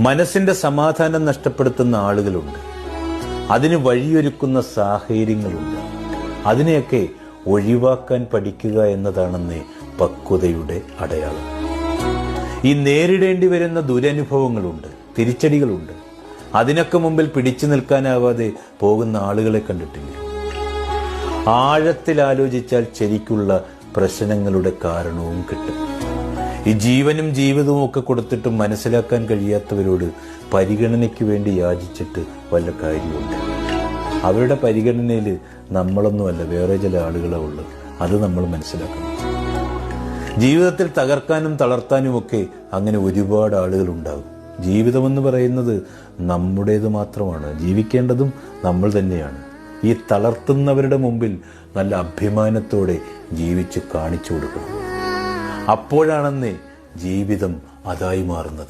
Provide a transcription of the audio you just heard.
മനസ്സിന്റെ സമാധാനം നഷ്ടപ്പെടുത്തുന്ന ആളുകളുണ്ട്. അതിന് വഴിയൊരുക്കുന്ന സാഹചര്യങ്ങളുണ്ട്. അതിനെയൊക്കെ ഒഴിവാക്കാൻ പഠിക്കുക എന്നതാണെന്നേ പക്വതയുടെ അടയാളം. ഈ നേരിടേണ്ടി വരുന്ന ദുരനുഭവങ്ങളുണ്ട്, തിരിച്ചടികളുണ്ട്. അതിനൊക്കെ മുമ്പിൽ പിടിച്ചു നിൽക്കാനാവാതെ പോകുന്ന ആളുകളെ കണ്ടിട്ടില്ല. ആഴത്തിൽ ആലോചിച്ചാൽ ശരിക്കുള്ള പ്രശ്നങ്ങളുടെ കാരണവും കിട്ടും. ഈ ജീവനും ജീവിതവും ഒക്കെ കൊടുത്തിട്ടും മനസ്സിലാക്കാൻ കഴിയാത്തവരോട് പരിഗണനയ്ക്ക് വേണ്ടി യാചിച്ചിട്ട് വല്ല കാര്യമുണ്ട്? അവരുടെ പരിഗണനയിൽ നമ്മളൊന്നുമല്ല, വേറെ ചില ആളുകളെ ഉള്ളു. അത് നമ്മൾ മനസ്സിലാക്കണം. ജീവിതത്തിൽ തകർക്കാനും തളർത്താനും ഒക്കെ അങ്ങനെ ഒരുപാട് ആളുകൾ ഉണ്ടാകും. ജീവിതമെന്ന് പറയുന്നത് നമ്മുടേത് മാത്രമാണ്. ജീവിക്കേണ്ടതും നമ്മൾ തന്നെയാണ്. ഈ തളർത്തുന്നവരുടെ മുമ്പിൽ നല്ല അഭിമാനത്തോടെ ജീവിച്ച് കാണിച്ചു കൊടുക്കണം. അപ്പോഴാണെന്നേ ജീവിതം അതായി മാറുന്നത്.